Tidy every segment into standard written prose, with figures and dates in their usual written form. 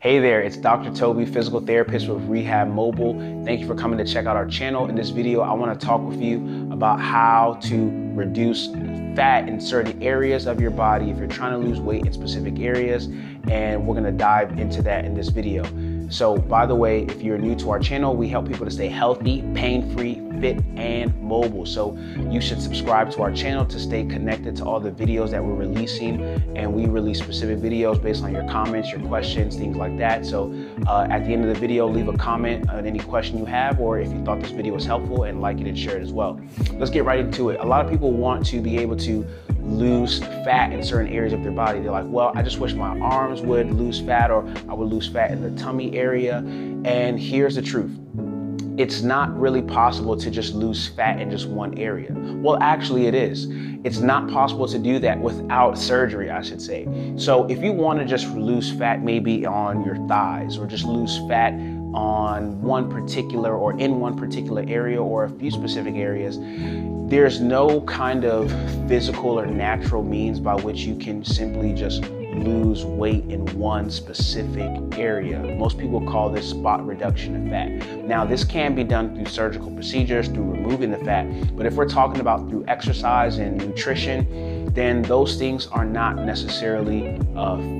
Hey there, it's Dr. Toby, physical therapist with Rehab Mobile. Thank you for coming to check out our channel. In this video, I want to talk with you about how to reduce fat in certain areas of your body if you're trying to lose weight in specific areas, and we're going to dive into that in this video. So, by the way, if you're new to our channel, we help people to stay healthy, pain-free, fit, and mobile. So you should subscribe to our channel to stay connected to all the videos that we're releasing, and we release specific videos based on your comments, your questions, things like that. So at the end of the video, leave a comment on any question you have, or if you thought this video was helpful, and like it and share it as well. Let's get right into it. A lot of people want to be able to lose fat in certain areas of their body. They're like, well, I just wish my arms would lose fat, or I would lose fat in the tummy area. And here's the truth. It's not really possible to just lose fat in just one area. Well, actually it is. It's not possible to do that without surgery, I should say. So if you want to just lose fat maybe on your thighs, or just lose fat on one particular or in one particular area or a few specific areas, there's no kind of physical or natural means by which you can simply just lose weight in one specific area. Most people call this spot reduction of fat. Now, this can be done through surgical procedures, through removing the fat, but if we're talking about through exercise and nutrition, then those things are not necessarily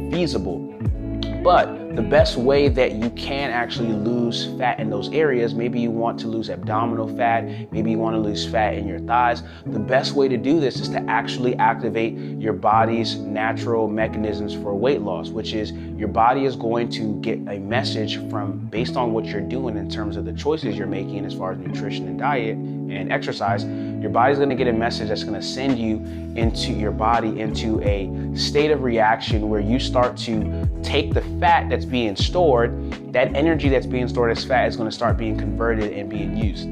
feasible. But the best way that you can actually lose fat in those areas, maybe you want to lose abdominal fat, maybe you want to lose fat in your thighs, the best way to do this is to actually activate your body's natural mechanisms for weight loss, which is your body is going to get a message based on what you're doing in terms of the choices you're making as far as nutrition and diet and exercise. Your body's going to get a message that's going to send you into your body into a state of reaction where you start to take the fat that's being stored, that energy that's being stored as fat is going to start being converted and being used.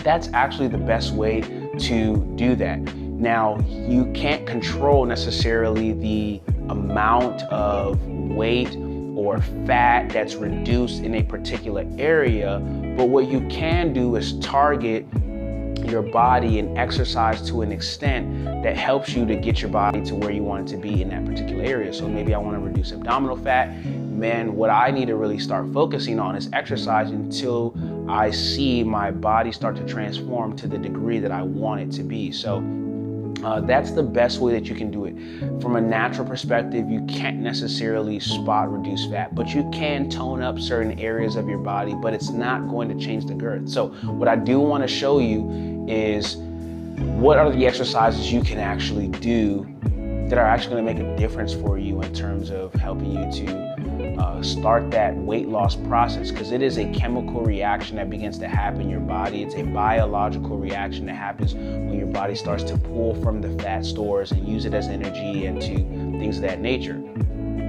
That's actually the best way to do that. Now, you can't control necessarily the amount of weight or fat that's reduced in a particular area, but what you can do is target your body and exercise to an extent that helps you to get your body to where you want it to be in that particular area. So maybe I want to reduce abdominal fat. Man, what I need to really start focusing on is exercise until I see my body start to transform to the degree that I want it to be. So that's the best way that you can do it. From a natural perspective, you can't necessarily spot reduce fat, but you can tone up certain areas of your body, but it's not going to change the girth. So what I do want to show you is what are the exercises you can actually do that are actually going to make a difference for you in terms of helping you to start that weight loss process, because it is a chemical reaction that begins to happen in your body. It's a biological reaction that happens when your body starts to pull from the fat stores and use it as energy and to things of that nature.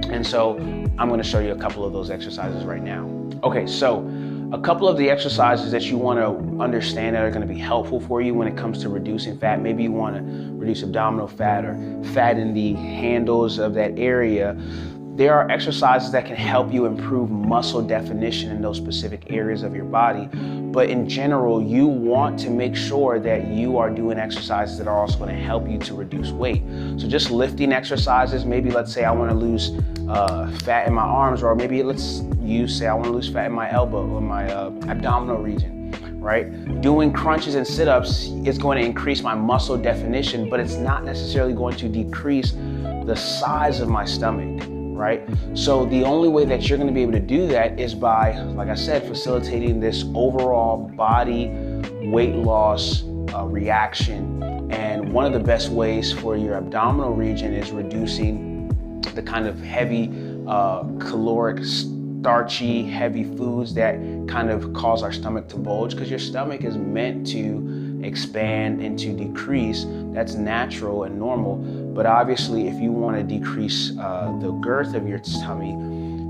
And so I'm going to show you a couple of those exercises right now. Okay, so a couple of the exercises that you want to understand that are going to be helpful for you when it comes to reducing fat. Maybe you want to reduce abdominal fat or fat in the handles of that area. There are exercises that can help you improve muscle definition in those specific areas of your body. But in general, you want to make sure that you are doing exercises that are also going to help you to reduce weight. So just lifting exercises, maybe let's say I want to lose fat in my arms, or maybe say I want to lose fat in my elbow or my abdominal region, right? Doing crunches and sit-ups is going to increase my muscle definition, but it's not necessarily going to decrease the size of my stomach. Right? So the only way that you're going to be able to do that is by, like I said, facilitating this overall body weight loss reaction. And one of the best ways for your abdominal region is reducing the kind of heavy caloric, starchy, heavy foods that kind of cause our stomach to bulge, because your stomach is meant to expand and to decrease. That's natural and normal. But obviously, if you want to decrease the girth of your tummy,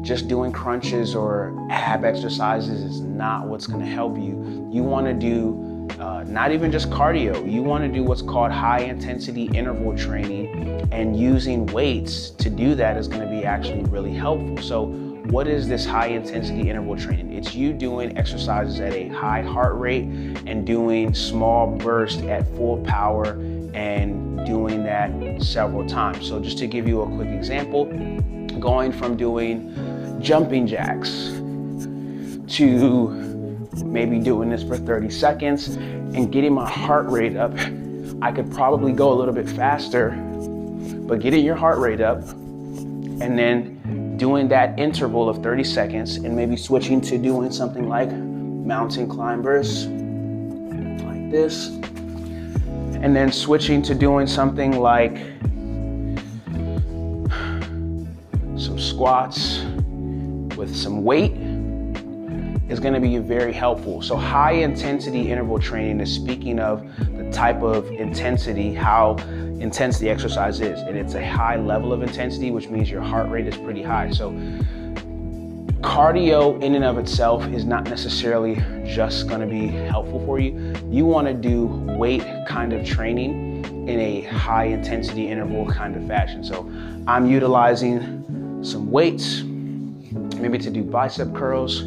just doing crunches or ab exercises is not what's going to help you. You want to do not even just cardio. You want to do what's called high intensity interval training, and using weights to do that is going to be actually really helpful. So what is this high intensity interval training? It's you doing exercises at a high heart rate and doing small bursts at full power and doing that several times. So just to give you a quick example, going from doing jumping jacks, to maybe doing this for 30 seconds and getting my heart rate up. I could probably go a little bit faster, but getting your heart rate up and then doing that interval of 30 seconds and maybe switching to doing something like mountain climbers like this, and then switching to doing something like some squats with some weight is going to be very helpful. So high intensity interval training is speaking of the type of intensity, how intense the exercise is. And it's a high level of intensity, which means your heart rate is pretty high. So cardio in and of itself is not necessarily just going to be helpful for you. You want to do weight kind of training in a high intensity interval kind of fashion. So I'm utilizing some weights, maybe to do bicep curls,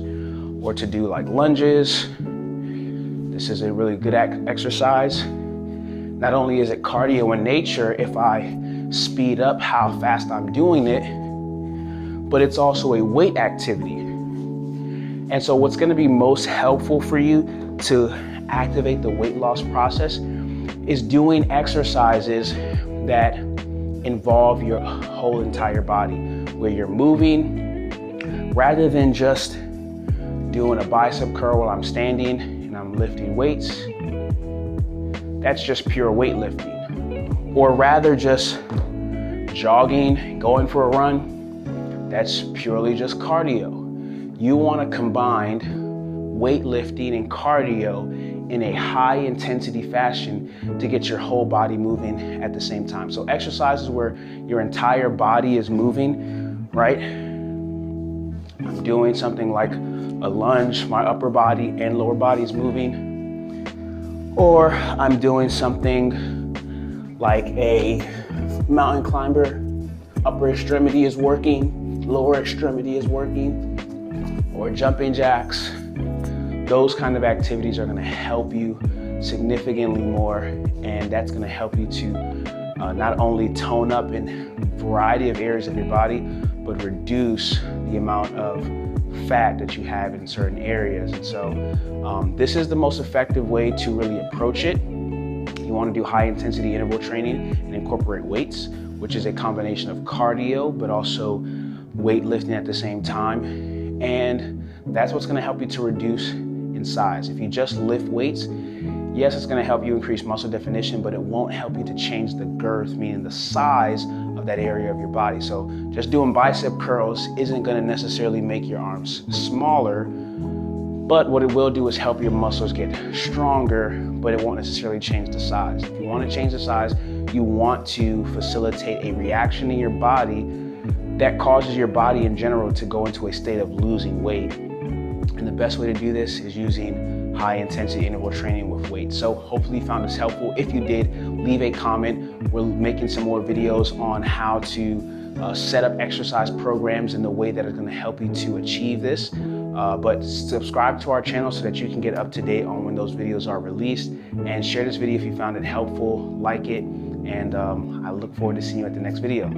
or to do like lunges. This is a really good exercise. Not only is it cardio in nature if I speed up how fast I'm doing it, but it's also a weight activity. And so what's gonna be most helpful for you to activate the weight loss process is doing exercises that involve your whole entire body, where you're moving rather than just doing a bicep curl while I'm standing and I'm lifting weights. That's just pure weightlifting. Or rather just jogging, going for a run, that's purely just cardio. You want to combine weightlifting and cardio in a high intensity fashion to get your whole body moving at the same time. So exercises where your entire body is moving, right? I'm doing something like a lunge, my upper body and lower body is moving. Or I'm doing something like a mountain climber, upper extremity is working, lower extremity is working, or jumping jacks. Those kind of activities are gonna help you significantly more, and that's gonna help you to not only tone up in a variety of areas of your body, but reduce the amount of fat that you have in certain areas. And so this is the most effective way to really approach it. You want to do high intensity interval training and incorporate weights, which is a combination of cardio, but also weightlifting at the same time. And that's what's going to help you to reduce in size. If you just lift weights, yes, it's going to help you increase muscle definition, but it won't help you to change the girth, meaning the size of that area of your body. So just doing bicep curls isn't going to necessarily make your arms smaller, but what it will do is help your muscles get stronger, but it won't necessarily change the size. If you want to change the size, you want to facilitate a reaction in your body that causes your body in general to go into a state of losing weight. And the best way to do this is using high intensity interval training with weights. So hopefully you found this helpful. If you did, leave a comment. We're making some more videos on how to set up exercise programs in the way that is going to help you to achieve this. But subscribe to our channel so that you can get up to date on when those videos are released, and share this video if you found it helpful, like it, and I look forward to seeing you at the next video.